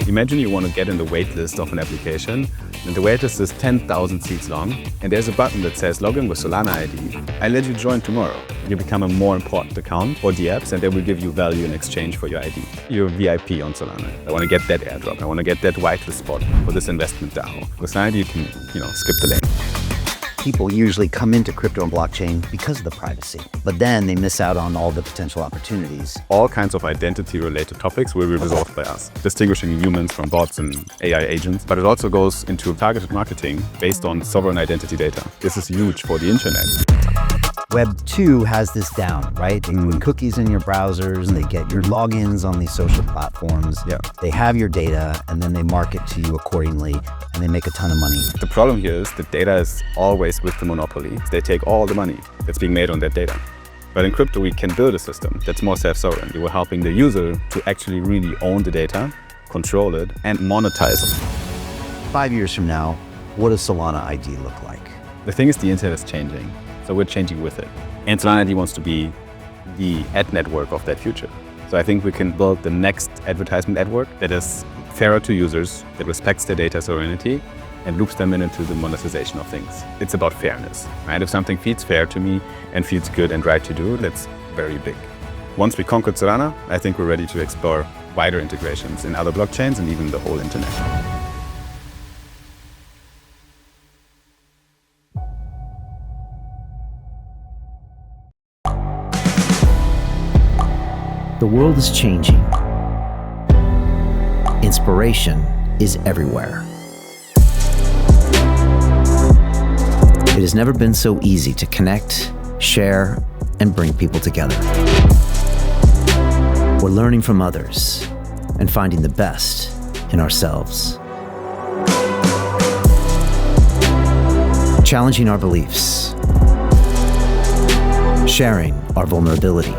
Imagine you want to get in the waitlist of an application, and the waitlist is 10,000 seats long, and there's a button that says login with Solana ID. I let you join tomorrow. You become a more important account for the apps, and they will give you value in exchange for your ID. You're VIP on Solana. I want to get that airdrop. I want to get that whitelist spot for this investment DAO. With Solana ID, you can, skip the lane. People usually come into crypto and blockchain because of the privacy, but then they miss out on all the potential opportunities. All kinds of identity-related topics will be resolved by us, distinguishing humans from bots and AI agents, but it also goes into targeted marketing based on sovereign identity data. This is huge for the internet. Web 2 has this down, right? They put cookies in your browsers, and they get your logins on these social platforms. Yeah. They have your data, and then they market to you accordingly, and they make a ton of money. The problem here is that data is always with the monopoly. They take all the money that's being made on that data. But in crypto, we can build a system that's more self-sovereign. You are helping the user to actually really own the data, control it, and monetize it. 5 years from now, what does Solana ID look like? The thing is, the internet is changing. So we're changing with it. And Solana ID wants to be the ad network of that future. So I think we can build the next advertisement network that is fairer to users, that respects their data sovereignty, and loops them into the monetization of things. It's about fairness, right? If something feels fair to me and feels good and right to do, that's very big. Once we conquered Solana, I think we're ready to explore wider integrations in other blockchains and even the whole internet. The world is changing. Inspiration is everywhere. It has never been so easy to connect, share, and bring people together. We're learning from others and finding the best in ourselves. Challenging our beliefs. Sharing our vulnerability.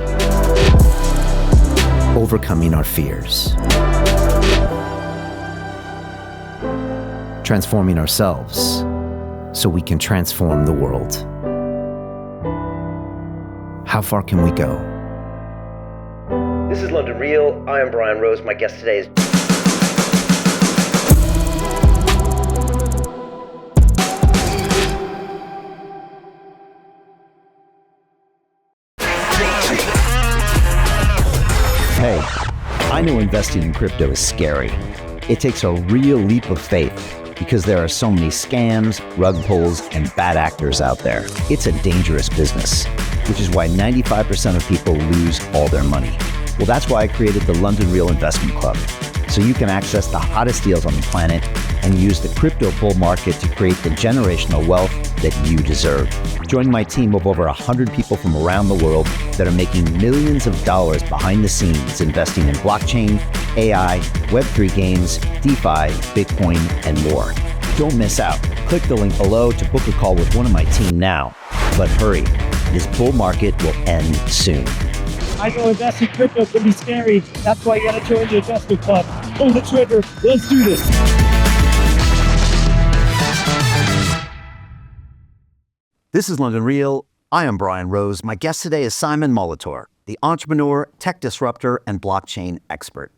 Overcoming our fears. Transforming ourselves so we can transform the world. How far can we go? This is London Real. I am Brian Rose. My guest today is... Hey, I know investing in crypto is scary. It takes a real leap of faith because there are so many scams, rug pulls, and bad actors out there. It's a dangerous business, which is why 95% of people lose all their money. Well, that's why I created the London Real Investment Club, so you can access the hottest deals on the planet and use the crypto bull market to create the generational wealth that you deserve. Join my team of over 100 people from around the world that are making millions of dollars behind the scenes investing in blockchain, AI, Web3 games, DeFi, Bitcoin, and more. Don't miss out. Click the link below to book a call with one of my team now. But hurry, this bull market will end soon. I know investing in crypto can be scary. That's why you gotta join the investment club. Pull the trigger. Let's do this. This is London Real. I am Brian Rose. My guest today is Simon Molitor, the entrepreneur, tech disruptor, and blockchain expert.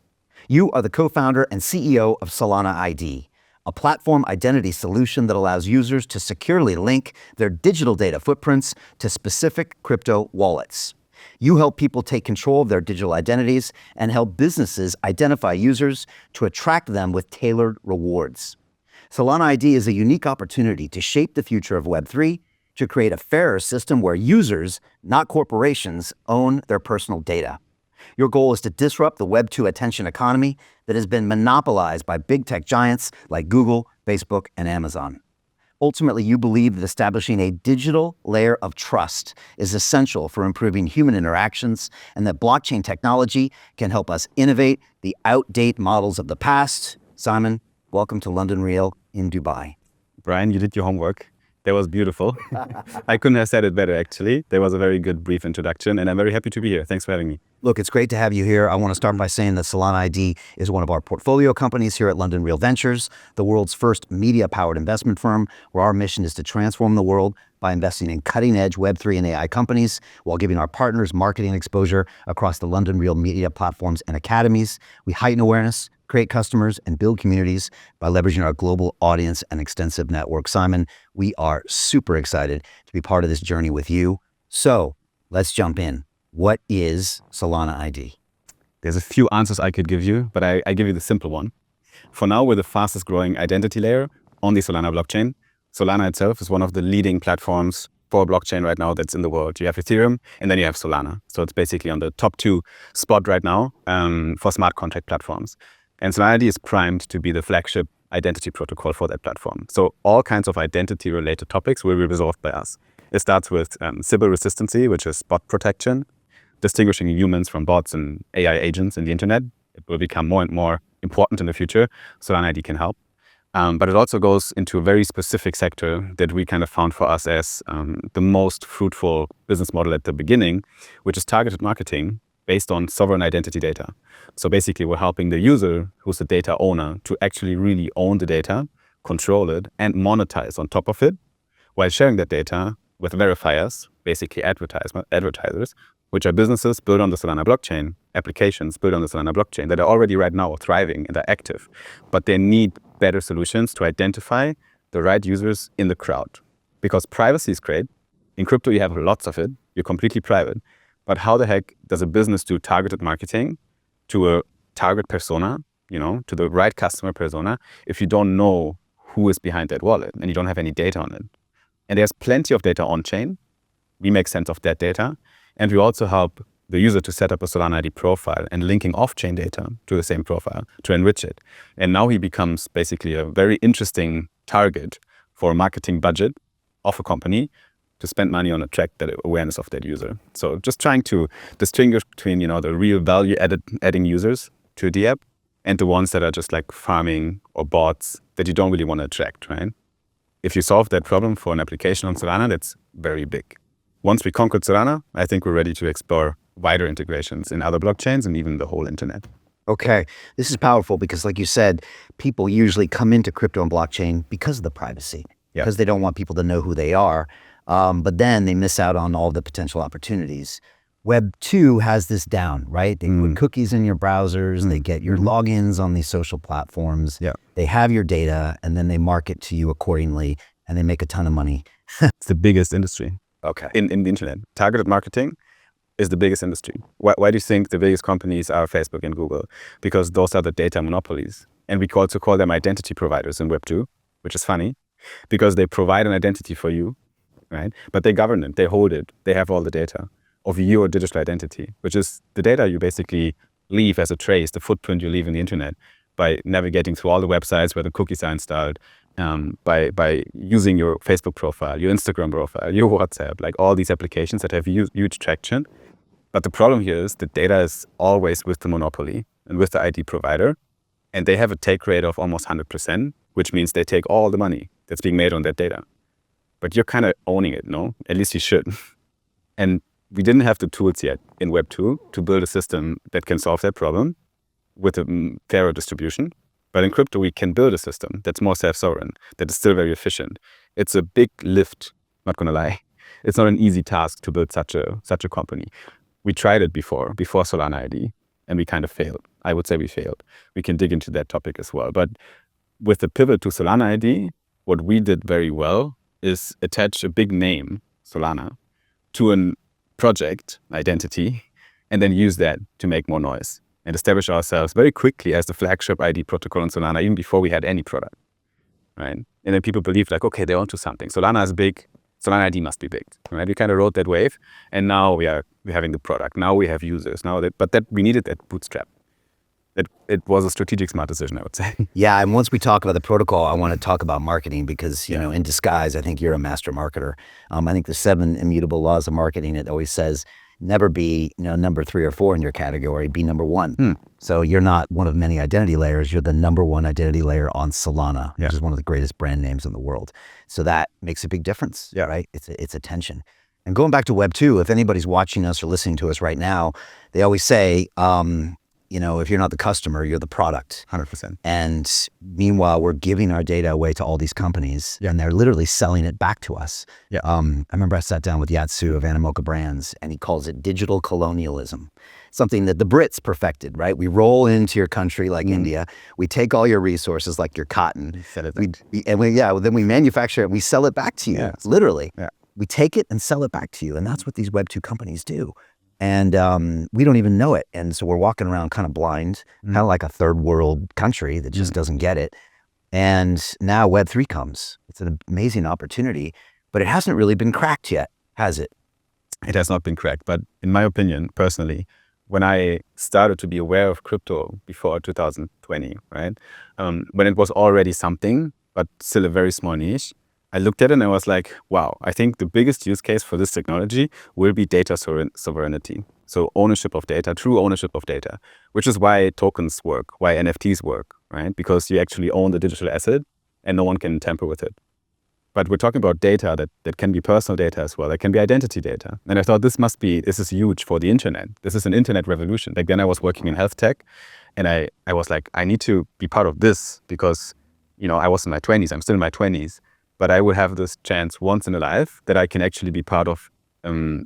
You are the co-founder and CEO of Solana ID, a platform identity solution that allows users to securely link their digital data footprints to specific crypto wallets. You help people take control of their digital identities and help businesses identify users to attract them with tailored rewards. Solana ID is a unique opportunity to shape the future of Web3, to create a fairer system where users, not corporations, own their personal data. Your goal is to disrupt the Web 2 attention economy that has been monopolized by big tech giants like Google, Facebook, and Amazon. Ultimately, you believe that establishing a digital layer of trust is essential for improving human interactions, and that blockchain technology can help us innovate the outdated models of the past. Simon, welcome to London Real in Dubai. Brian, you did your homework. That was beautiful. I couldn't have said it better, actually. That was a very good, brief introduction, and I'm very happy to be here. Thanks for having me. Look, it's great to have you here. I want to start by saying that Solana ID is one of our portfolio companies here at London Real Ventures, the world's first media-powered investment firm, where our mission is to transform the world by investing in cutting-edge Web3 and AI companies while giving our partners marketing exposure across the London Real media platforms and academies. We heighten awareness, create customers, and build communities by leveraging our global audience and extensive network. Simon, we are super excited to be part of this journey with you. So let's jump in. What is Solana ID? There's a few answers I could give you, but I give you the simple one. For now, we're the fastest growing identity layer on the Solana blockchain. Solana itself is one of the leading platforms for blockchain right now that's in the world. You have Ethereum and then you have Solana. So it's basically on the top 2 spot right now for smart contract platforms. And Solana ID is primed to be the flagship identity protocol for that platform. So all kinds of identity related topics will be resolved by us. It starts with Sybil resistancy, which is bot protection, distinguishing humans from bots and AI agents in the internet. It will become more and more important in the future. Solana ID can help. But it also goes into a very specific sector that we kind of found for us as the most fruitful business model at the beginning, which is targeted marketing based on sovereign identity data. So basically, we're helping the user, who's the data owner, to actually really own the data, control it, and monetize on top of it, while sharing that data with verifiers, basically advertisers, which are businesses built on the Solana blockchain, applications built on the Solana blockchain that are already right now thriving and are active, but they need better solutions to identify the right users in the crowd. Because privacy is great. In crypto, you have lots of it. You're completely private. But how the heck does a business do targeted marketing to a target persona, to the right customer persona, if you don't know who is behind that wallet and you don't have any data on it? And there's plenty of data on chain. We make sense of that data. And we also help the user to set up a Solana ID profile and linking off-chain data to the same profile to enrich it. And now he becomes basically a very interesting target for a marketing budget of a company to spend money on that awareness of that user. So just trying to distinguish between, the real value adding users to the app and the ones that are just like farming or bots that you don't really want to attract, right? If you solve that problem for an application on Solana, that's very big. Once we conquered Solana, I think we're ready to explore wider integrations in other blockchains and even the whole internet. Okay, this is powerful because like you said, people usually come into crypto and blockchain because of the privacy, because they don't want people to know who they are. But then they miss out on all the potential opportunities. Web 2 has this down, right? They put cookies in your browsers, they get your logins on these social platforms, they have your data, and then they market to you accordingly, and they make a ton of money. It's the biggest industry. Okay. In the internet. Targeted marketing is the biggest industry. Why do you think the biggest companies are Facebook and Google? Because those are the data monopolies. And we also call them identity providers in Web 2, which is funny, because they provide an identity for you, right? But they govern it, they hold it, they have all the data of your digital identity, which is the data you basically leave as a trace, the footprint you leave in the internet by navigating through all the websites where the cookies are installed, by using your Facebook profile, your Instagram profile, your WhatsApp, like all these applications that have huge traction. But the problem here is the data is always with the monopoly and with the ID provider, and they have a take rate of almost 100%, which means they take all the money that's being made on that data. But you're kind of owning it, no? At least you should. And we didn't have the tools yet in Web 2 to build a system that can solve that problem with a fairer distribution. But in crypto, we can build a system that's more self-sovereign, that is still very efficient. It's a big lift, not gonna lie. It's not an easy task to build such a company. We tried it before Solana ID, and we kind of failed. I would say we failed. We can dig into that topic as well. But with the pivot to Solana ID, what we did very well is attach a big name, Solana, to a project identity, and then use that to make more noise and establish ourselves very quickly as the flagship ID protocol on Solana, even before we had any product, right? And then people believed like, okay, they're onto something. Solana is big, Solana ID must be big, right? We kind of rode that wave, and now we're having the product. Now we have users. But we needed that bootstrap. It was a strategic smart decision, I would say. Yeah, and once we talk about the protocol, I want to talk about marketing because, in disguise, I think you're a master marketer. I think the 7 immutable laws of marketing, it always says, never be number 3 or 4 in your category, be number 1. So you're not one of many identity layers, you're the number 1 identity layer on Solana, which is one of the greatest brand names in the world. So that makes a big difference, right? It's attention. And going back to Web 2, if anybody's watching us or listening to us right now, they always say, if you're not the customer, you're the product. 100%. And meanwhile, we're giving our data away to all these companies, and they're literally selling it back to us. Yeah. I remember I sat down with Yatsu of Animoca Brands, and he calls it digital colonialism, something that the Brits perfected, right? We roll into your country like India, we take all your resources like your cotton, Sell it then we manufacture it, and we sell it back to you, literally. Yeah. We take it and sell it back to you, and that's what these Web 2 companies do. And we don't even know it. And so we're walking around kind of blind, kind of like a third world country that just doesn't get it. And now Web 3 comes. It's an amazing opportunity, but it hasn't really been cracked yet, has it? It has not been cracked. But in my opinion, personally, when I started to be aware of crypto before 2020, right? When it was already something, but still a very small niche, I looked at it and I was like, wow, I think the biggest use case for this technology will be data sovereignty. So ownership of data, true ownership of data, which is why tokens work, why NFTs work, right? Because you actually own the digital asset and no one can tamper with it. But we're talking about data that can be personal data as well. That can be identity data. And I thought this is huge for the internet. This is an internet revolution. Back then I was working in health tech and I was like, I need to be part of this because, I was in my 20s, I'm still in my 20s. But I will have this chance once in a life that I can actually be part of a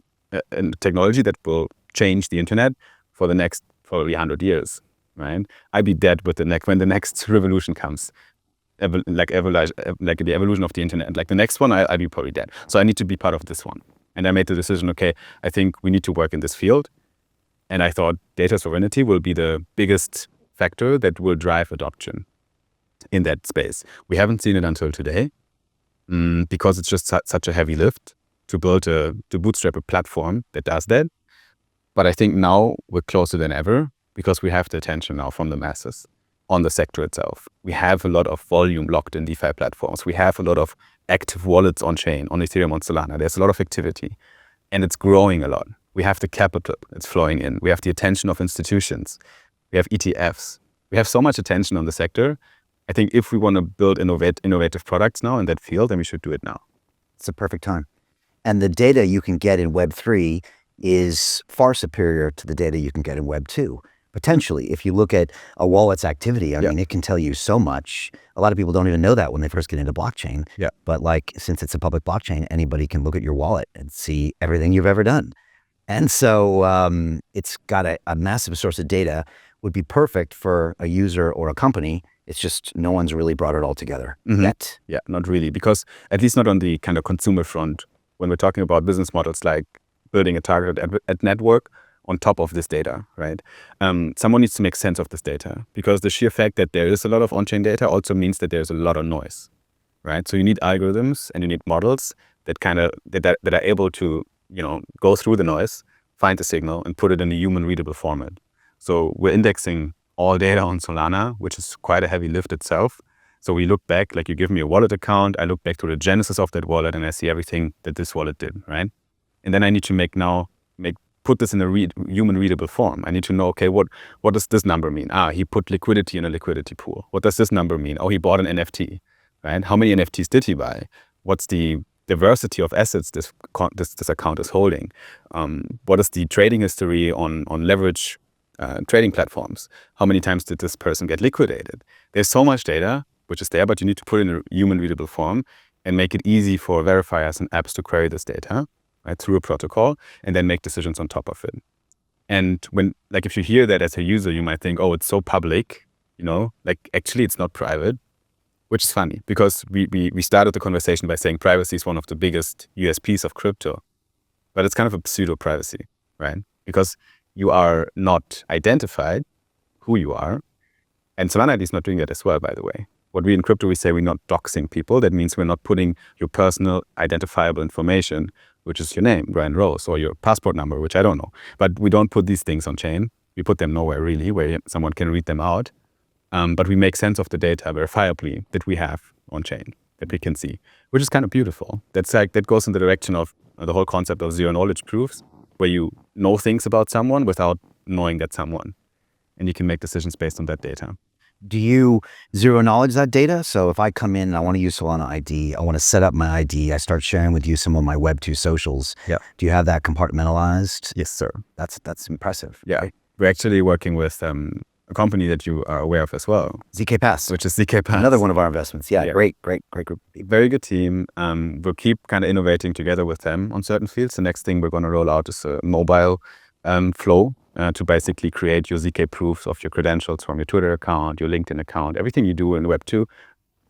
technology that will change the internet for the next probably 100 years, right? I'd be dead with when the next revolution comes, like the evolution of the internet. Like the next one, I'll be probably dead. So I need to be part of this one. And I made the decision, okay, I think we need to work in this field. And I thought data sovereignty will be the biggest factor that will drive adoption in that space. We haven't seen it until today. Because it's just such a heavy lift to bootstrap a platform that does that. But I think now we're closer than ever because we have the attention now from the masses on the sector itself. We have a lot of volume locked in DeFi platforms. We have a lot of active wallets on chain, on Ethereum, on Solana. There's a lot of activity and it's growing a lot. We have the capital that's flowing in. We have the attention of institutions. We have ETFs. We have so much attention on the sector. I think if we want to build innovative products now in that field, then we should do it now. It's a perfect time. And the data you can get in Web 3 is far superior to the data you can get in Web 2. Potentially, if you look at a wallet's activity, I mean, it can tell you so much. A lot of people don't even know that when they first get into blockchain. Yeah. But since it's a public blockchain, anybody can look at your wallet and see everything you've ever done. And so it's got a massive source of data, would be perfect for a user or a company. It's just no one's really brought it all together yet. Yeah, not really, because at least not on the kind of consumer front. When we're talking about business models like building a targeted ad network on top of this data, right? Someone needs to make sense of this data because the sheer fact that there is a lot of on-chain data also means that there's a lot of noise, right? So you need algorithms and you need models that are able to, go through the noise, find the signal and put it in a human readable format. So we're indexing all data on Solana, which is quite a heavy lift itself. So we look back, like you give me a wallet account, I look back to the genesis of that wallet and I see everything that this wallet did, right? And then I need to put this in a human readable form. I need to know, okay, what does this number mean? He put liquidity in a liquidity pool. What does this number mean? Oh, he bought an NFT, right? How many NFTs did he buy? What's the diversity of assets this account is holding? What is the trading history on leverage trading platforms? How many times did this person get liquidated? There's so much data which is there, but you need to put it in a human readable form and make it easy for verifiers and apps to query this data, right, through a protocol and then make decisions on top of it. And if you hear that as a user, you might think, oh, it's so public, actually it's not private, which is funny because we started the conversation by saying privacy is one of the biggest USPs of crypto, but it's kind of a pseudo privacy, right? Because you are not identified who you are. And Solana ID is not doing that as well, by the way. What we in crypto, we say we're not doxing people. That means we're not putting your personal identifiable information, which is your name, Brian Rose, or your passport number, which I don't know. But we don't put these things on chain. We put them nowhere really, where someone can read them out. But we make sense of the data verifiably that we have on chain, that we can see, which is kind of beautiful. That goes in the direction of the whole concept of zero knowledge proofs, where you know things about someone without knowing that someone, and you can make decisions based on that data. Do you zero knowledge that data? So if I come in and I want to use Solana ID, I want to set up my ID, I start sharing with you some of my Web 2 socials. Yeah. Do you have that compartmentalized? Yes, sir. That's impressive. Yeah. Right? We're actually working with a company that you are aware of as well, ZK Pass, which is ZK Pass. another one of our investments. Yeah, Yeah. great group of people. Very good team. We'll keep kind of innovating together with them on certain fields. The next thing we're going to roll out is a mobile flow to basically create your ZK proofs of your credentials from your Twitter account, your LinkedIn account, everything you do in Web 2.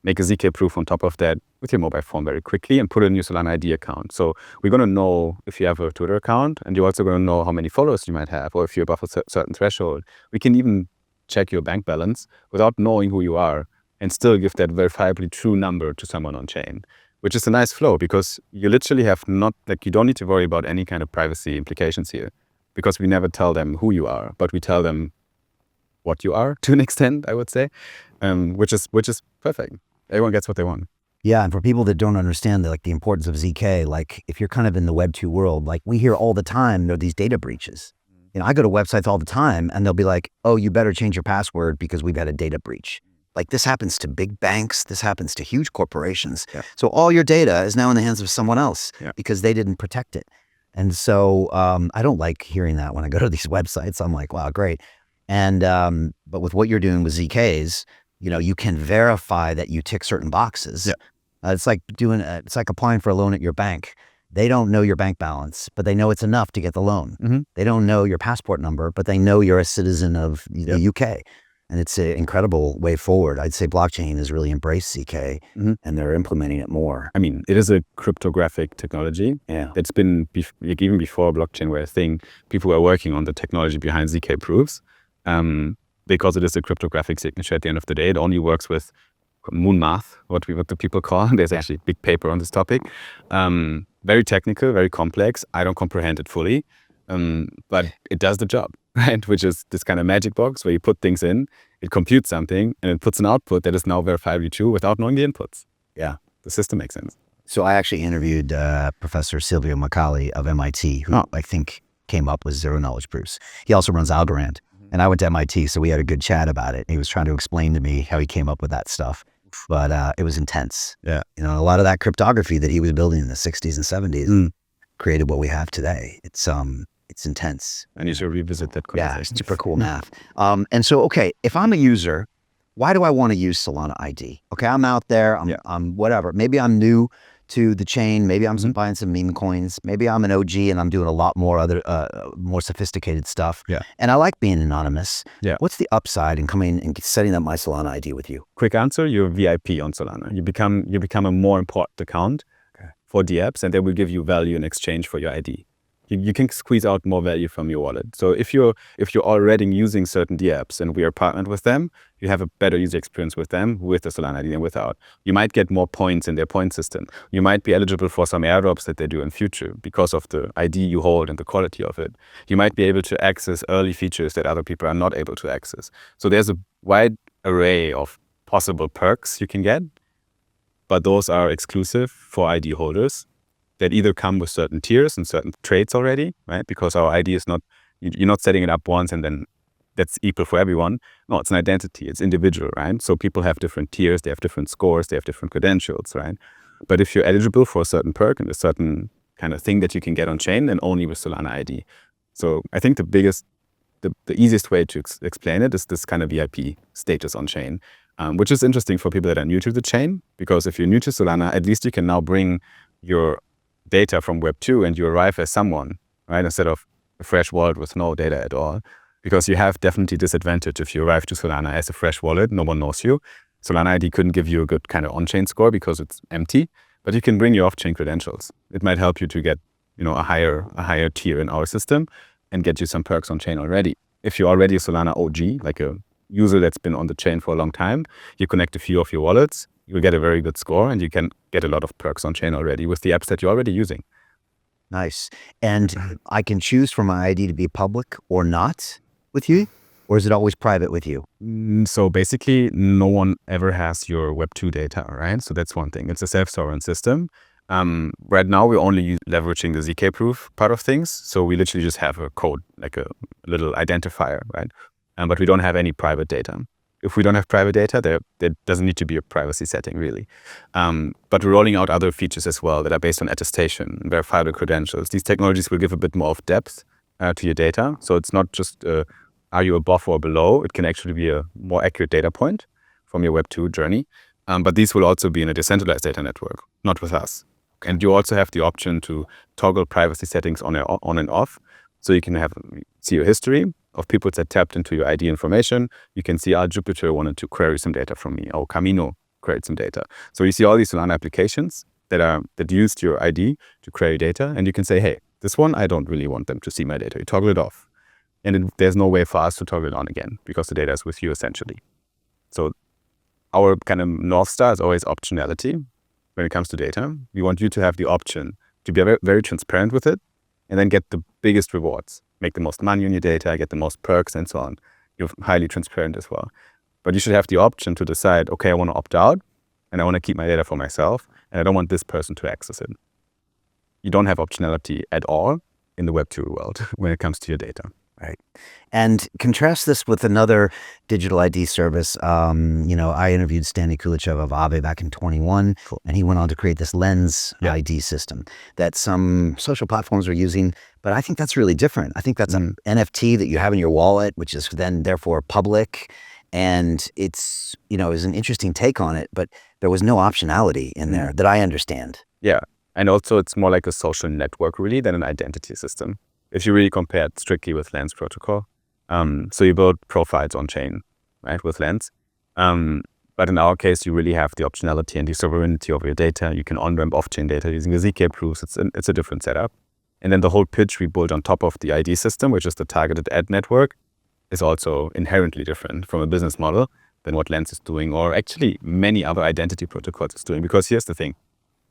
Make a ZK proof on top of that with your mobile phone very quickly and put it in your Solana ID account. So we're going to know if you have a Twitter account, and you're also going to know how many followers you might have, or if you're above a certain threshold. We can even check your bank balance without knowing who you are and still give that verifiably true number to someone on chain, which is a nice flow because you literally have not, like, you don't need to worry about any kind of privacy implications here because we never tell them who you are, but we tell them what you are to an extent, I would say, which is perfect. Everyone gets what they want. Yeah, and for people that don't understand the importance of ZK, like if you're kind of in the Web 2 world, like we hear all the time, there are these data breaches. I go to websites all the time and they'll be like, oh, you better change your password because we've had a data breach. Like this happens to big banks, this happens to huge corporations. Yeah. So all your data is now in the hands of someone else because they didn't protect it. And so I don't like hearing that when I go to these websites. I'm like, wow, great. And but with what you're doing with ZKs, you can verify that you tick certain boxes. Yeah. It's like it's like applying for a loan at your bank. They don't know your bank balance, but they know it's enough to get the loan. Mm-hmm. They don't know your passport number, but they know you're a citizen of the UK. And it's an incredible way forward. I'd say blockchain has really embraced ZK and they're implementing it more. I mean, it is a cryptographic technology. Yeah. That's been, even before blockchain were a thing, people were working on the technology behind ZK proofs. Because it is a cryptographic signature at the end of the day. It only works with moon math, what the people call. There's actually a big paper on this topic. Very technical, very complex. I don't comprehend it fully, but it does the job, right? Which is this kind of magic box where you put things in, it computes something, and it puts an output that is now verifiably true without knowing the inputs. Yeah. The system makes sense. So I actually interviewed Professor Silvio Macaulay of MIT, who I think came up with zero knowledge proofs. He also runs Algorand. And I went to MIT, so we had a good chat about it. He was trying to explain to me how he came up with that stuff, but it was intense. Yeah. A lot of that cryptography that he was building in the 60s and 70s created what we have today. It's intense. I need to revisit that conversation. Yeah, super cool math. And so, okay, if I'm a user, why do I want to use Solana ID? Okay, I'm out there, I'm whatever. Maybe I'm new to the chain. Maybe I'm buying some meme coins. Maybe I'm an OG and I'm doing a lot more other, more sophisticated stuff. Yeah. And I like being anonymous. Yeah. What's the upside in coming and setting up my Solana ID with you? Quick answer, you're VIP on Solana. You become a more important account for the apps, and they will give you value in exchange for your ID. You can squeeze out more value from your wallet. So if you're already using certain dApps and we are partnered with them, you have a better user experience with them with the Solana ID than without. You might get more points in their point system. You might be eligible for some airdrops that they do in future because of the ID you hold and the quality of it. You might be able to access early features that other people are not able to access. So there's a wide array of possible perks you can get, but those are exclusive for ID holders that either come with certain tiers and certain traits already, right? Because our ID is not, you're not setting it up once and then that's equal for everyone. No, it's an identity, it's individual, right? So people have different tiers, they have different scores, they have different credentials, right? But if you're eligible for a certain perk and a certain kind of thing that you can get on chain, then only with Solana ID. So I think the easiest way to explain it is this kind of VIP status on chain, which is interesting for people that are new to the chain, because if you're new to Solana, at least you can now bring your data from Web 2 and you arrive as someone, right? Instead of a fresh wallet with no data at all. Because you have definitely disadvantage if you arrive to Solana as a fresh wallet, no one knows you. Solana ID couldn't give you a good kind of on-chain score because it's empty, but you can bring your off-chain credentials. It might help you to get, a higher tier in our system and get you some perks on chain already. If you're already a Solana OG, like a user that's been on the chain for a long time, you connect a few of your wallets, you'll get a very good score and you can get a lot of perks on chain already with the apps that you're already using. Nice. And I can choose for my ID to be public or not with you? Or is it always private with you? So basically, no one ever has your Web 2 data, right? So that's one thing. It's a self-sovereign system. Right now, we're only leveraging the ZK proof part of things. So we literally just have a code, like a little identifier, right? But we don't have any private data. If we don't have private data, there doesn't need to be a privacy setting, really. But we're rolling out other features as well that are based on attestation, verifiable credentials. These technologies will give a bit more of depth to your data. So it's not just are you above or below? It can actually be a more accurate data point from your Web2 journey. But these will also be in a decentralized data network, not with us. And you also have the option to toggle privacy settings on and off. So you can see your history of people that tapped into your ID information. You can see, Jupyter wanted to query some data from me, or Camino queried some data. So you see all these Solana applications that used your ID to query data, and you can say, hey, this one, I don't really want them to see my data. You toggle it off. And there's no way for us to toggle it on again because the data is with you essentially. So our kind of North Star is always optionality when it comes to data. We want you to have the option to be very, very transparent with it and then get the biggest rewards, make the most money on your data, get the most perks and so on. You're highly transparent as well. But you should have the option to decide, okay, I want to opt out and I want to keep my data for myself and I don't want this person to access it. You don't have optionality at all in the Web2 world when it comes to your data. Right. And contrast this with another digital ID service. I interviewed Stanley Kulichev of Aave back in 21, and he went on to create this Lens ID system that some social platforms are using. But I think that's really different. I think that's an NFT that you have in your wallet, which is then therefore public. And it's, is an interesting take on it, but there was no optionality in there that I understand. Yeah. And also it's more like a social network really than an identity system. If you really compare it strictly with Lens protocol. So you build profiles on chain, right, with Lens. But in our case, you really have the optionality and the sovereignty of your data. You can on-ramp off-chain data using the ZK proofs. It's a different setup. And then the whole pitch we built on top of the ID system, which is the targeted ad network, is also inherently different from a business model than what Lens is doing, or actually many other identity protocols is doing. Because here's the thing.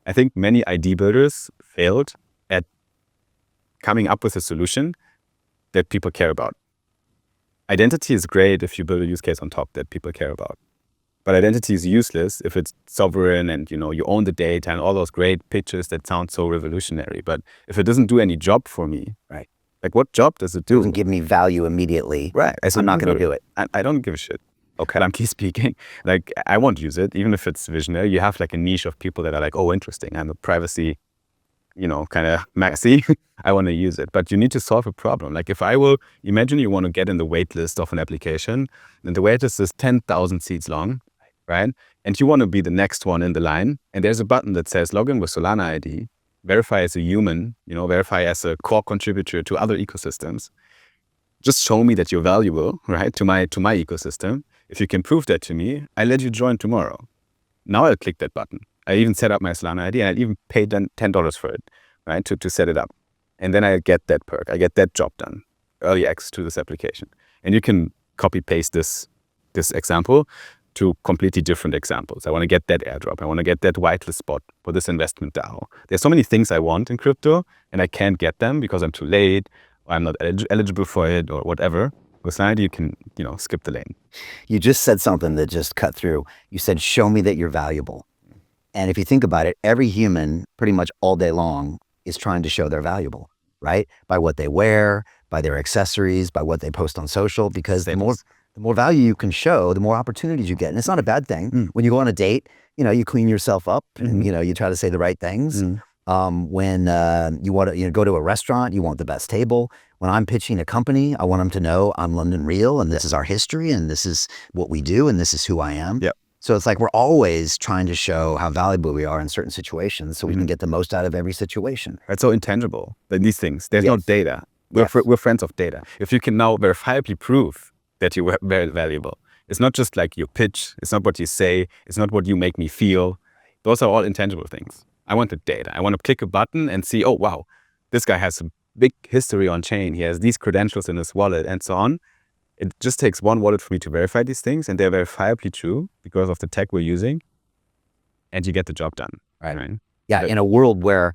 I think many ID builders failed at coming up with a solution that people care about. Identity is great if you build a use case on top that people care about. But identity is useless if it's sovereign and you own the data and all those great pitches that sound so revolutionary. But if it doesn't do any job for me, right? Like what job does it do? It doesn't give me value immediately. Right. I'm not going to do it. I don't give a shit. Okay, I'm key speaking. Like I won't use it, even if it's visionary. You have like a niche of people that are like, oh, interesting. I'm a privacy kind of maxi, I want to use it. But you need to solve a problem. Like if I will, imagine you want to get in the wait list of an application, and the wait list is 10,000 seats long, right? And you want to be the next one in the line. And there's a button that says log in with Solana ID, verify as a human, verify as a core contributor to other ecosystems. Just show me that you're valuable, right, to my ecosystem. If you can prove that to me, I let you join tomorrow. Now I'll click that button. I even set up my Solana ID and I even paid $10 for it, right, to set it up. And then I get that perk. I get that job done, early access to this application. And you can copy paste this example to completely different examples. I want to get that airdrop. I want to get that whitelist spot for this investment DAO. There's so many things I want in crypto and I can't get them because I'm too late or I'm not eligible for it or whatever. With Solana ID, you can, skip the lane. You just said something that just cut through. You said, show me that you're valuable. And if you think about it, every human pretty much all day long is trying to show they're valuable, right? By what they wear, by their accessories, by what they post on social, because the more value you can show, the more opportunities you get. And it's not a bad thing. When you go on a date, you clean yourself up and, you try to say the right things. When you want to go to a restaurant, you want the best table. When I'm pitching a company, I want them to know I'm London Real and this is our history and this is what we do and this is who I am. Yep. So it's like we're always trying to show how valuable we are in certain situations so we can get the most out of every situation. It's so intangible, these things. There's no data. We're friends of data. If you can now verifiably prove that you were very valuable, it's not just like your pitch, it's not what you say, it's not what you make me feel. Those are all intangible things. I want the data. I want to click a button and see, oh, wow, this guy has a big history on chain. He has these credentials in his wallet and so on. It just takes one wallet for me to verify these things, and they're verifiably true because of the tech we're using, and you get the job done. Right? Yeah, in a world where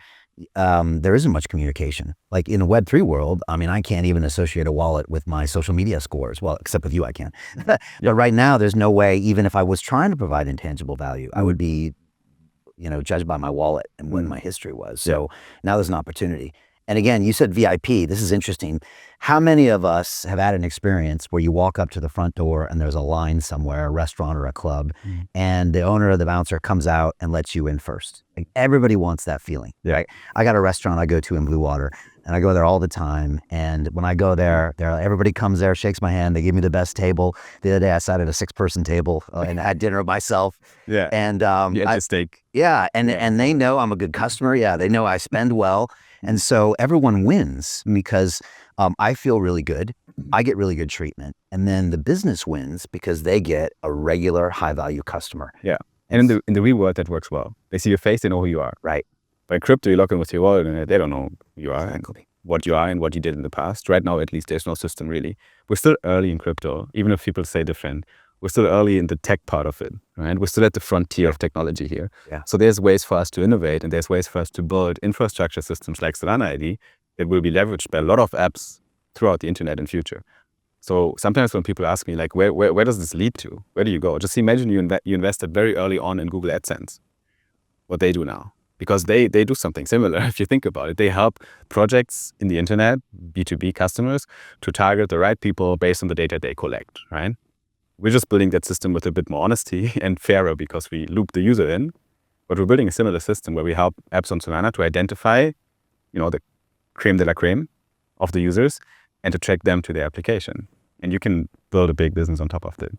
there isn't much communication. Like in a Web3 world, I can't even associate a wallet with my social media scores. Well, except with you, I can. But right now, there's no way, even if I was trying to provide intangible value, I would be, judged by my wallet and what my history was. So now there's an opportunity. And again, you said VIP. This is interesting. How many of us have had an experience where you walk up to the front door and there's a line somewhere, a restaurant or a club, and the owner or the bouncer comes out and lets you in first? Like everybody wants that feeling. Right? I got a restaurant I go to in Blue Water. and I go there all the time. And when I go there, everybody comes there, shakes my hand. They give me the best table. The other day, I sat at a 6-person table and had dinner myself. Yeah. And You had your steak. yeah, and they know I'm a good customer. Yeah, they know I spend well, and so everyone wins because I feel really good. I get really good treatment, and then the business wins because they get a regular high value customer. Yeah. And in the real world, that works well. They see your face, they know who you are. Right. But in crypto, you log in with your wallet and they don't know who you are and what you are and what you did in the past. Right now, at least, there's no system really. We're still early in crypto, even if people say different. We're still early in the tech part of it, right? We're still at the frontier of technology here. Yeah. So there's ways for us to innovate and there's ways for us to build infrastructure systems like Solana ID that will be leveraged by a lot of apps throughout the internet in future. So sometimes when people ask me, like, where does this lead to? Where do you go? Just imagine you invested very early on in Google AdSense, what they do now. Because they do something similar, if you think about it. They help projects in the internet, B2B customers, to target the right people based on the data they collect, right? We're just building that system with a bit more honesty and fairer because we loop the user in. But we're building a similar system where we help apps on Solana to identify, the creme de la creme of the users and to track them to their application. And you can build a big business on top of it.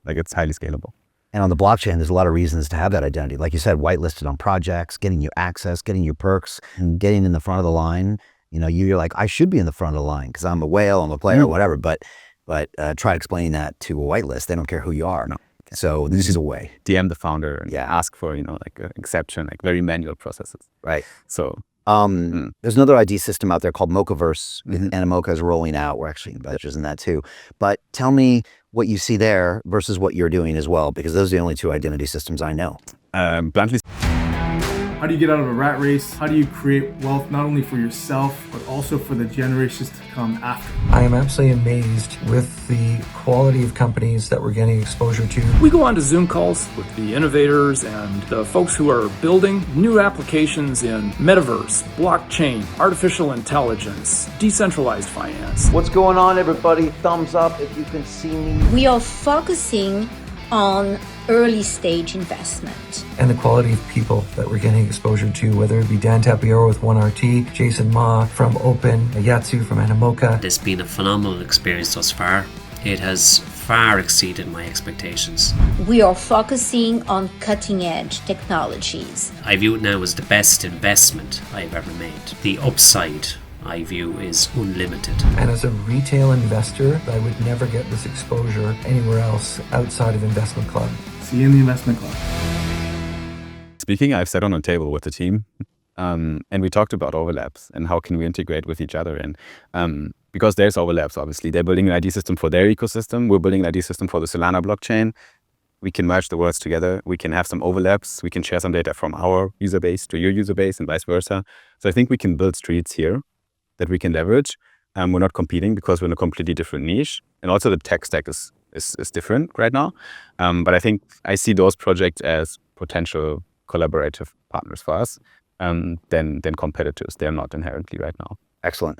Like, it's highly scalable. And on the blockchain, there's a lot of reasons to have that identity. Like you said, whitelisted on projects, getting you access, getting you perks, getting in the front of the line. You're like, I should be in the front of the line because I'm a whale, I'm a player, whatever. But try explaining that to a whitelist. They don't care who you are. No. So this is a way. DM the founder and ask for, like an exception, like very manual processes. Right. So there's another ID system out there called Mochaverse, and Mocha is rolling out. We're actually investors in that too. But tell me what you see there versus what you're doing as well, because those are the only two identity systems I know. Bluntly, how do you get out of a rat race? How do you create wealth not only for yourself, but also for the generations to come after? I am absolutely amazed with the quality of companies that we're getting exposure to. We go on to Zoom calls with the innovators and the folks who are building new applications in metaverse, blockchain, artificial intelligence, decentralized finance. What's going on, everybody? Thumbs up if you can see me. We are focusing on early stage investment. And the quality of people that we're getting exposure to, whether it be Dan Tapiero with 1RT, Jason Ma from Open, Yatsu from Animoca. It's been a phenomenal experience thus far. It has far exceeded my expectations. We are focusing on cutting edge technologies. I view it now as the best investment I've ever made. The upside, I view, is unlimited. And as a retail investor, I would never get this exposure anywhere else outside of Investment Club. See you in the Investment Club. speaking, I've sat on a table with the team and we talked about overlaps and how can we integrate with each other. And because there's overlaps, obviously, they're building an ID system for their ecosystem. We're building an ID system for the Solana blockchain. We can merge the worlds together. We can have some overlaps. We can share some data from our user base to your user base and vice versa. So I think we can build streets here that we can leverage. We're not competing because we're in a completely different niche. And also the tech stack is different right now. But I think I see those projects as potential collaborative partners for us than competitors. They're not inherently right now. Excellent.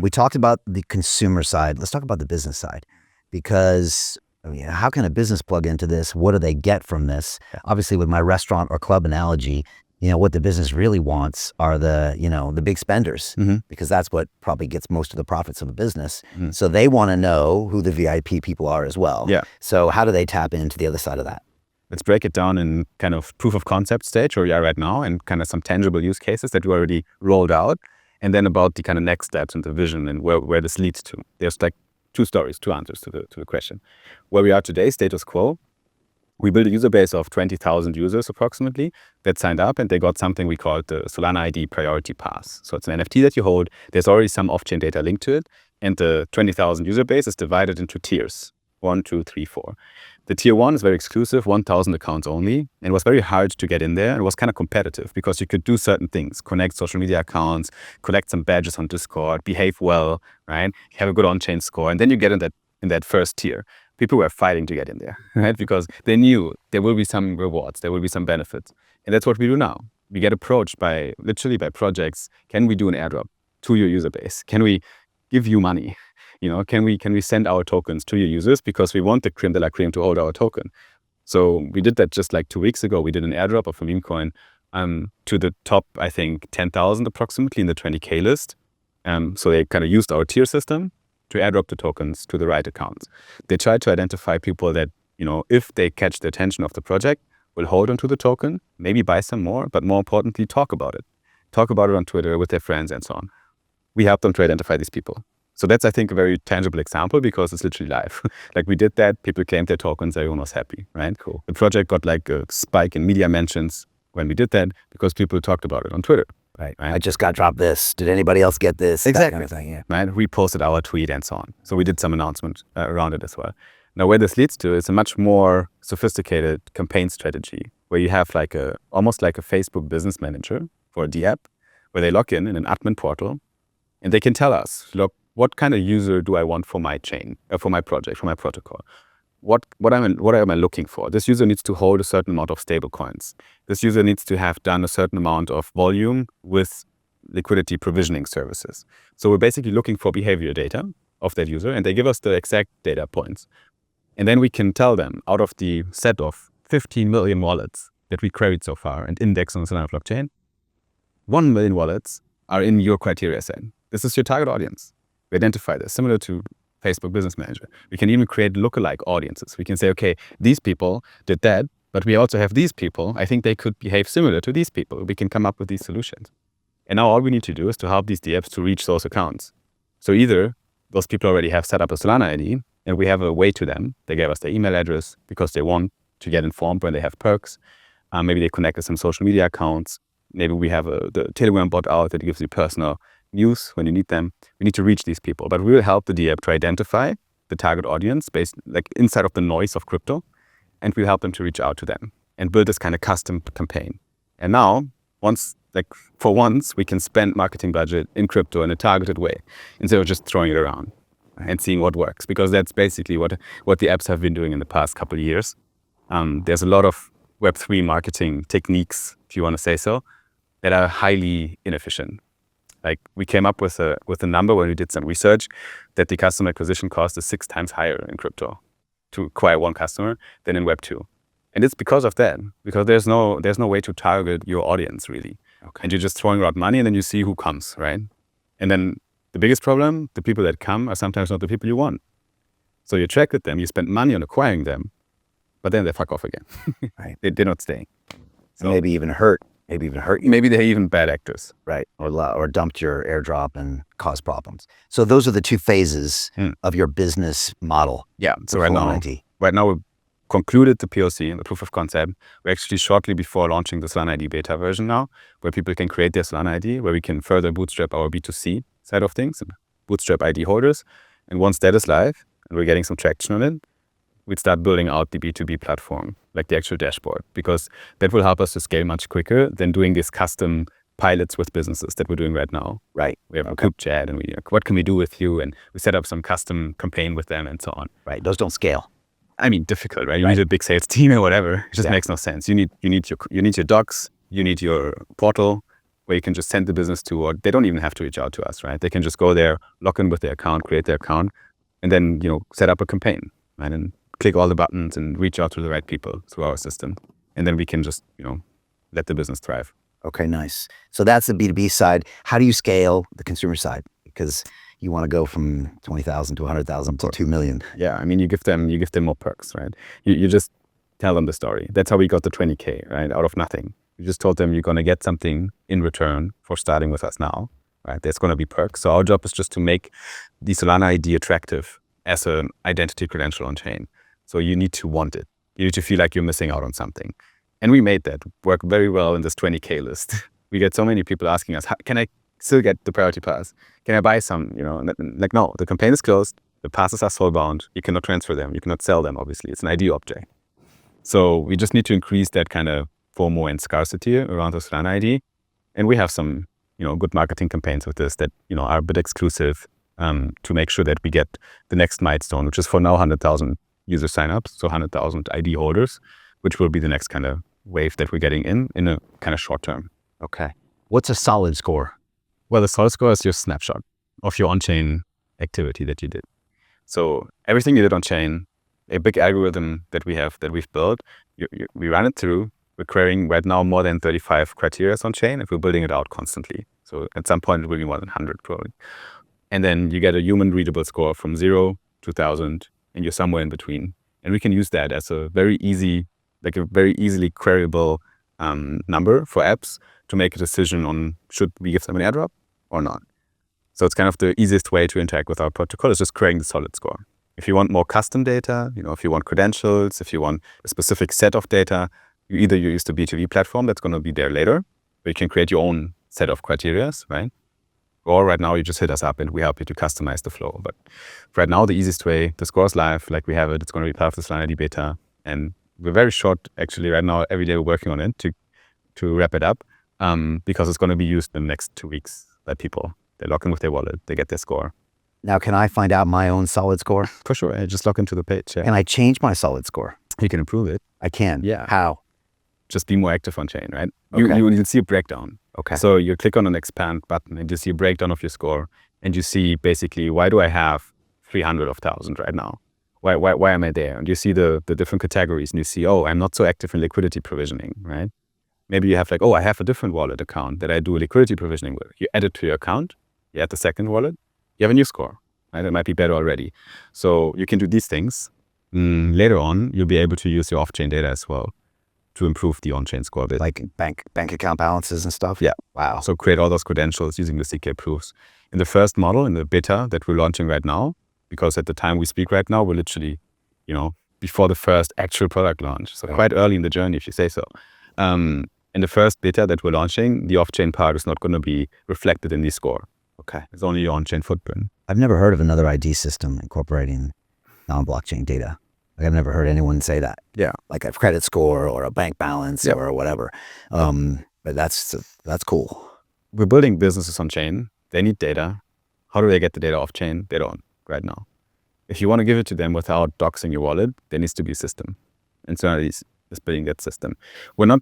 We talked about the consumer side. Let's talk about the business side, because I mean, how can a business plug into this? What do they get from this? Yeah. Obviously, with my restaurant or club analogy, what the business really wants are the big spenders, because that's what probably gets most of the profits of a business. So they want to know who the VIP people are as well. Yeah. So how do they tap into the other side of that? Let's break it down in kind of proof of concept stage where we are right now and kind of some tangible use cases that we already rolled out. And then about the kind of next steps and the vision and where this leads to. There's like two answers to the question. Where we are today, status quo. We built a user base of 20,000 users approximately that signed up, and they got something we call the Solana ID priority pass. So it's an NFT that you hold. There's already some off-chain data linked to it. And the 20,000 user base is divided into tiers, 1, 2, 3, 4. The tier 1 is very exclusive, 1,000 accounts only, and was very hard to get in there. It was kind of competitive because you could do certain things, connect social media accounts, collect some badges on Discord, behave well, right? Have a good on-chain score, and then you get in that first tier. People were fighting to get in there, right? Because they knew there will be some rewards, there will be some benefits. And that's what we do now. We get approached literally by projects. Can we do an airdrop to your user base? Can we give you money? Can we send our tokens to your users because we want the creme de la creme to hold our token? So we did that just like 2 weeks ago. We did an airdrop of a meme coin to the top, I think, 10,000 approximately in the 20K list. So they kind of used our tier system to airdrop the tokens to the right accounts. They tried to identify people that, if they catch the attention of the project, will hold onto the token, maybe buy some more, but more importantly, talk about it. Talk about it on Twitter with their friends and so on. We help them to identify these people. So that's, I think, a very tangible example because it's literally live. Like we did that, people claimed their tokens, everyone was happy, right? Cool. The project got like a spike in media mentions when we did that because people talked about it on Twitter. Right. I just got dropped this. Did anybody else get this? Exactly. That kind of thing, yeah. Right. We posted our tweet and so on. So we did some announcement around it as well. Now, where this leads to is a much more sophisticated campaign strategy where you have almost like a Facebook business manager for the app where they log in an admin portal and they can tell us, look, what kind of user do I want for my chain, for my project, for my protocol? What am I looking for? This user needs to hold a certain amount of stable coins. This user needs to have done a certain amount of volume with liquidity provisioning services. So we're basically looking for behavior data of that user, and they give us the exact data points. And then we can tell them out of the set of 15 million wallets that we queried so far and indexed on the Solana blockchain, 1 million wallets are in your criteria set. This is your target audience. We identify this, similar to Facebook Business Manager. We can even create lookalike audiences. We can say, okay, these people did that, but we also have these people. I think they could behave similar to these people. We can come up with these solutions. And now all we need to do is to help these DApps to reach those accounts. So either those people already have set up a Solana ID and we have a way to them. They gave us their email address because they want to get informed when they have perks. Maybe they connect with some social media accounts. Maybe we have the Telegram bot out that gives you personal news when you need them. We need to reach these people, but we will help the DApp to identify the target audience based inside of the noise of crypto, and we'll help them to reach out to them and build this kind of custom campaign. And now, for once, we can spend marketing budget in crypto in a targeted way instead of just throwing it around and seeing what works, because that's basically what the apps have been doing in the past couple of years. There's a lot of Web3 marketing techniques, if you want to say so, that are highly inefficient. Like we came up with a number when we did some research that the customer acquisition cost is 6 times higher in crypto to acquire one customer than in Web2. And it's because of that, because there's no way to target your audience really. Okay. And you're just throwing around money and then you see who comes, right? And then the biggest problem, the people that come are sometimes not the people you want. So you attracted them, you spent money on acquiring them, but then they fuck off again. Right. They're not staying. So maybe even hurt you. Maybe they're even bad actors. Right. Or dumped your airdrop and caused problems. So those are the two phases of your business model. Yeah. So right now we've concluded the POC, the proof of concept. We're actually shortly before launching the Solana ID beta version now, where people can create their Solana ID, where we can further bootstrap our B2C side of things and bootstrap ID holders. And once that is live and we're getting some traction on it, we'd start building out the B2B platform, like the actual dashboard, because that will help us to scale much quicker than doing these custom pilots with businesses that we're doing right now. Right. We have a group chat and what can we do with you? And we set up some custom campaign with them and so on. Right. Those don't scale. I mean, difficult, right? You need a big sales team or whatever. It just makes no sense. You need your docs, you need your portal where you can just send the business to, or they don't even have to reach out to us, right? They can just go there, log in with their account, create their account, and then, set up a campaign, right? And click all the buttons and reach out to the right people through our system. And then we can just, let the business thrive. Okay, nice. So that's the B2B side. How do you scale the consumer side? Because you want to go from 20,000 to 100,000 to 2 million. Yeah, I mean, you give them more perks, right? You just tell them the story. That's how we got the 20K, right? Out of nothing. We just told them you're going to get something in return for starting with us now, right? There's going to be perks. So our job is just to make the Solana ID attractive as an identity credential on chain. So you need to want it. You need to feel like you're missing out on something. And we made that work very well in this 20K list. We get so many people asking us, can I still get the priority pass? Can I buy some? Like, no, the campaign is closed. The passes are soulbound. You cannot transfer them. You cannot sell them, obviously. It's an ID object. So we just need to increase that kind of FOMO and scarcity around the Solana ID. And we have some, good marketing campaigns with this that, are a bit exclusive to make sure that we get the next milestone, which is for now 100,000 user signups, so 100,000 ID holders, which will be the next kind of wave that we're getting in a kind of short term. Okay. What's a solid score? Well, the solid score is your snapshot of your on-chain activity that you did. So everything you did on-chain, a big algorithm that we've built, we run it through. We're querying right now more than 35 criteria on-chain, and we're building it out constantly. So at some point, it will be more than 100 probably. And then you get a human readable score from 0 to 1,000, and you're somewhere in between. And we can use that as a very easily queryable number for apps to make a decision on should we give them an airdrop or not. So it's kind of the easiest way to interact with our protocol is just creating the solid score. If you want more custom data, if you want credentials, if you want a specific set of data, you either use the B2B platform that's going to be there later, where you can create your own set of criteria, right? Or right now you just hit us up and we help you to customize the flow. But right now, the easiest way, the score is live, like we have it. It's going to be part of the Solana ID beta. And we're very short, actually, right now. Every day we're working on it to wrap it up because it's going to be used in the next 2 weeks by people. They log in with their wallet, they get their score. Now, can I find out my own solid score? For sure. I just log into the page. Yeah. Can I change my solid score? You can improve it. I can. Yeah. How? Just be more active on chain, right? Okay. You'll see a breakdown. Okay. So you click on an expand button and you see a breakdown of your score, and you see basically, why do I have 300 of 1,000 right now? Why am I there? And you see the different categories, and you see, oh, I'm not so active in liquidity provisioning, right? Maybe you have like, oh, I have a different wallet account that I do liquidity provisioning with. You add it to your account, you add the second wallet, you have a new score, right? It might be better already. So you can do these things. Later on, you'll be able to use your off-chain data as well to improve the on-chain score a bit. Like bank account balances and stuff? Yeah. Wow. So create all those credentials using the CK proofs. In the first model, in the beta that we're launching right now, because at the time we speak right now, we're literally, before the first actual product launch. So quite early in the journey, if you say so. In the first beta that we're launching, the off-chain part is not going to be reflected in the score. Okay. It's only your on-chain footprint. I've never heard of another ID system incorporating non-blockchain data. Like I've never heard anyone say that. Yeah. Like a credit score or a bank balance or whatever. But that's cool. We're building businesses on chain. They need data. How do they get the data off chain? They don't right now. If you want to give it to them without doxing your wallet, there needs to be a system. And Solana is building that system. We're not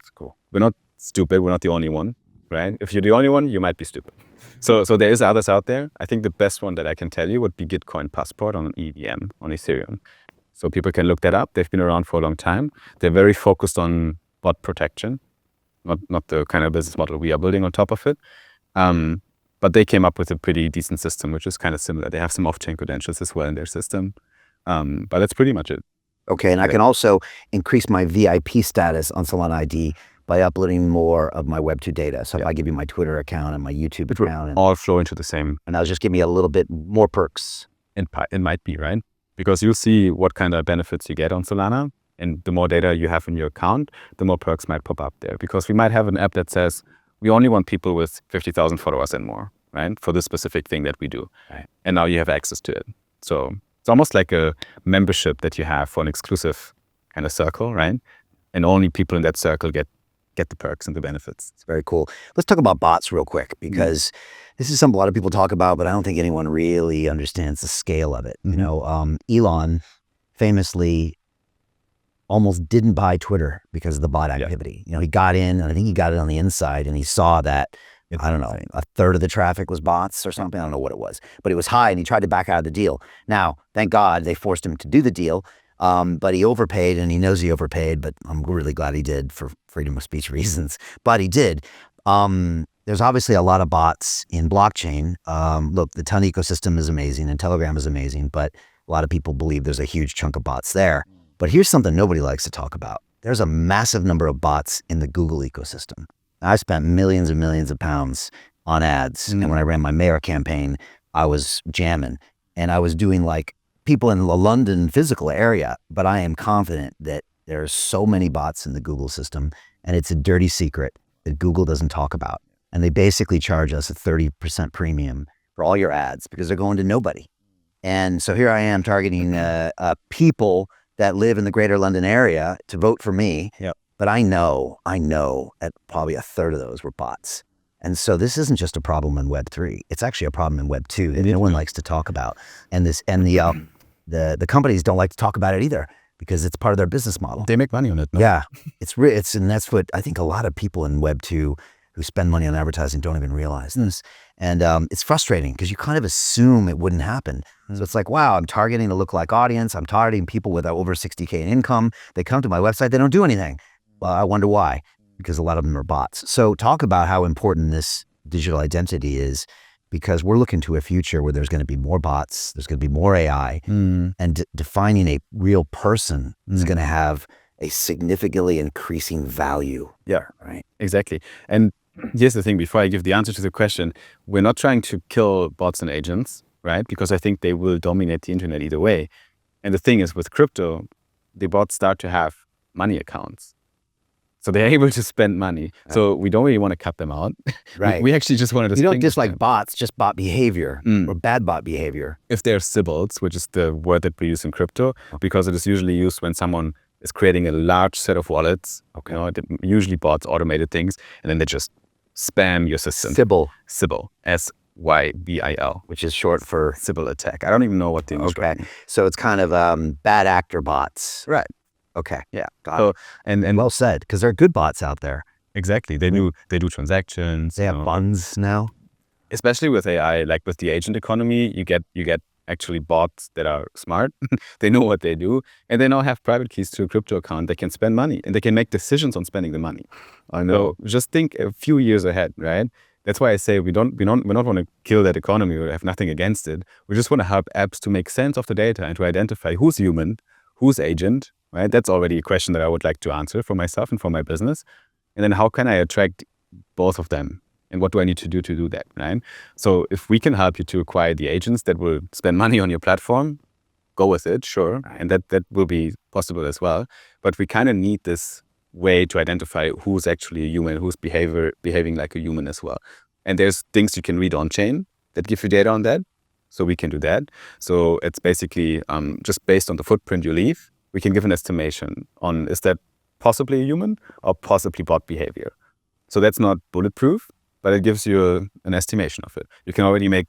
stupid. We're not the only one, right? If you're the only one, you might be stupid. So there is others out there. I think the best one that I can tell you would be Gitcoin Passport on EVM, on Ethereum. So people can look that up. They've been around for a long time. They're very focused on bot protection, not the kind of business model we are building on top of it. But they came up with a pretty decent system, which is kind of similar. They have some off-chain credentials as well in their system. But that's pretty much it. Okay, and I can also increase my VIP status on Solana ID by uploading more of my Web2 data. So if I give you my Twitter account and my YouTube account. All flow into the same. And that'll just give me a little bit more perks. It might be, right? Because you'll see what kind of benefits you get on Solana. And the more data you have in your account, the more perks might pop up there. Because we might have an app that says, we only want people with 50,000 followers and more, right? For this specific thing that we do. Right. And now you have access to it. So it's almost like a membership that you have for an exclusive kind of circle, right? And only people in that circle get the perks and the benefits. It's very cool. Let's talk about bots real quick, because this is something a lot of people talk about, but I don't think anyone really understands the scale of it. Elon famously almost didn't buy Twitter because of the bot activity. He got in, and I think he got it on the inside, and he saw that, I don't know, a third of the traffic was bots or something. I don't know what it was, but it was high, and he tried to back out of the deal. Now, thank God they forced him to do the deal. But he overpaid, and he knows he overpaid, but I'm really glad he did for freedom of speech reasons. But he did. There's obviously a lot of bots in blockchain. Look, the Ton ecosystem is amazing, and Telegram is amazing, but a lot of people believe there's a huge chunk of bots there. But here's something nobody likes to talk about. There's a massive number of bots in the Google ecosystem. I spent millions and millions of pounds on ads. And when I ran my mayor campaign, I was jamming, and I was doing like people in the London physical area, but I am confident that there's so many bots in the Google system, and it's a dirty secret that Google doesn't talk about. And they basically charge us a 30% premium for all your ads because they're going to nobody. And so here I am targeting people that live in the greater London area to vote for me. Yep. But I know that probably a third of those were bots. And so this isn't just a problem in Web3. It's actually a problem in Web2 that no one likes to talk about. And the companies don't like to talk about it either because it's part of their business model. They make money on it. No? Yeah, and that's what I think a lot of people in Web2 who spend money on advertising don't even realize this. And it's frustrating because you kind of assume it wouldn't happen. So it's like, wow, I'm targeting a lookalike audience. I'm targeting people with over 60K in income. They come to my website, they don't do anything. Well, I wonder why, because a lot of them are bots. So talk about how important this digital identity is because we're looking to a future where there's going to be more bots, there's going to be more AI, and defining a real person is going to have a significantly increasing value. Yeah, right. Exactly. And here's the thing, before I give the answer to the question, we're not trying to kill bots and agents, right? Because I think they will dominate the internet either way. And the thing is, with crypto, the bots start to have money accounts. So they're able to spend money. So we don't really want to cut them out. Right. We actually just want to You don't distinguish dislike them. bots, just bot behavior or bad bot behavior. If they're symbols, which is the word that we use in crypto, because it is usually used when someone is creating a large set of wallets. Okay. You know, usually bots, automated things, and then they just spam your system. Sybil, SYBIL, which is short for Sybil attack. I don't even know what the English word means. So it's kind of bad actor bots. Right. Okay. Yeah. Got So it. and Well said, because there are good bots out there. exactly, they do transactions. They have funds now. Especially with AI, like with the agent economy, you get actually bots that are smart. They know what they do, and they now have private keys to a crypto account. They can spend money, and they can make decisions on spending the money. I know. So just think a few years ahead, right? That's why I say we not want to kill that economy. We have nothing against it. We just want to help apps to make sense of the data and to identify who's human, who's agent, right? That's already a question that I would like to answer for myself and for my business. And then how can I attract both of them? And what do I need to do that, right? So if we can help you to acquire the agents that will spend money on your platform, go with it, sure. And that will be possible as well. But we kind of need this way to identify who's actually a human, who's behaving like a human as well. And there's things you can read on chain that give you data on that. So we can do that. So it's basically just based on the footprint you leave, we can give an estimation on, is that possibly a human or possibly bot behavior? So that's not bulletproof, but it gives you an estimation of it. You can already make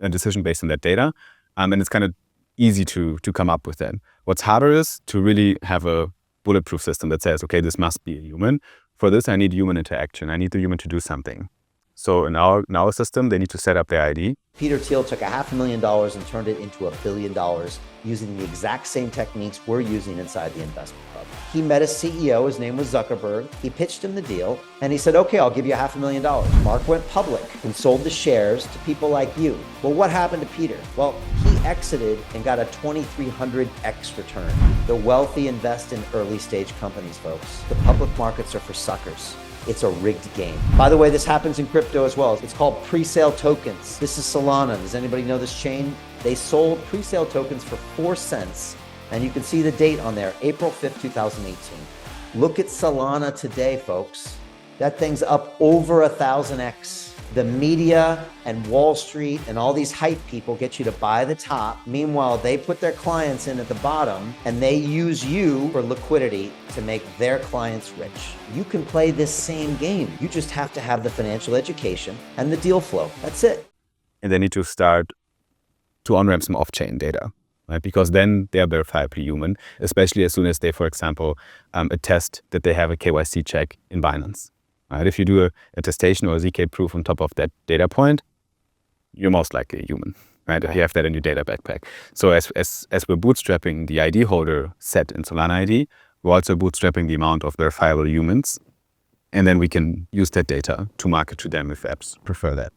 a decision based on that data, and it's kind of easy to come up with that. What's harder is to really have a bulletproof system that says, okay, this must be a human. For this, I need human interaction. I need the human to do something. So in our system, they need to set up their ID. Peter Thiel took $500,000 and turned it into $1 billion using the exact same techniques we're using inside the investment club. He met his CEO, his name was Zuckerberg. He pitched him the deal and he said, okay, I'll give you $500,000. Mark went public and sold the shares to people like you. Well, what happened to Peter? Well, he exited and got a 2,300x return. The wealthy invest in early stage companies, folks. The public markets are for suckers. It's a rigged game. By the way, this happens in crypto as well. It's called pre-sale tokens. This is Solana. Does anybody know this chain? They sold pre-sale tokens for 4 cents. And you can see the date on there, April 5th, 2018. Look at Solana today, folks. That thing's up over 1,000x. The media and Wall Street and all these hype people get you to buy the top. Meanwhile, they put their clients in at the bottom and they use you for liquidity to make their clients rich. You can play this same game. You just have to have the financial education and the deal flow. That's it. And they need to start to on-ramp some off-chain data, right? Because then they are verifiably human, especially as soon as they, for example, attest that they have a KYC check in Binance. Right? If you do a attestation or a ZK proof on top of that data point, you're most likely a human, right? You have that in your data backpack. So as we're bootstrapping the ID holder set in Solana ID, we're also bootstrapping the amount of verifiable humans, and then we can use that data to market to them if apps prefer that.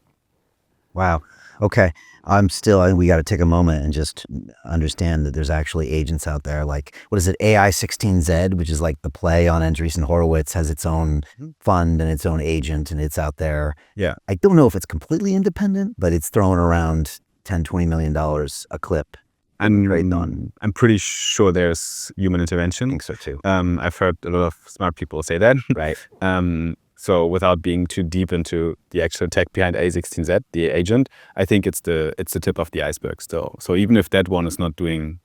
Wow. Okay. We got to take a moment and just understand that there's actually agents out there. Like, what is it? AI16Z, which is like the play on Andreessen Horowitz, has its own fund and its own agent, and it's out there. Yeah. I don't know if it's completely independent, but it's throwing around $10-20 million a clip. I'm pretty sure there's human intervention. I think so too. I've heard a lot of smart people say that. Right. So without being too deep into the actual tech behind A16Z, the agent, I think it's the tip of the iceberg still. So even if that one is not doing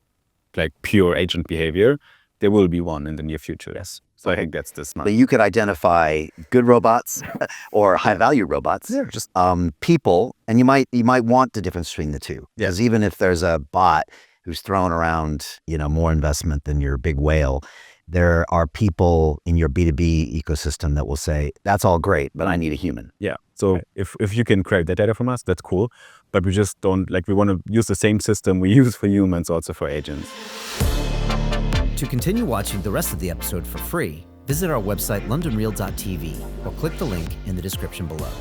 like pure agent behavior, there will be one in the near future. Yes. So I think that's the smart. But you could identify good robots or high value robots. Yeah, just people, and you might want the difference between the two. Yeah. Because even if there's a bot who's throwing around, more investment than your big whale, there are people in your B2B ecosystem that will say, that's all great, but I need a human. Yeah. So if you can credit that data from us, that's cool. But we just don't, we want to use the same system we use for humans also for agents. To continue watching the rest of the episode for free, visit our website londonreal.tv or click the link in the description below.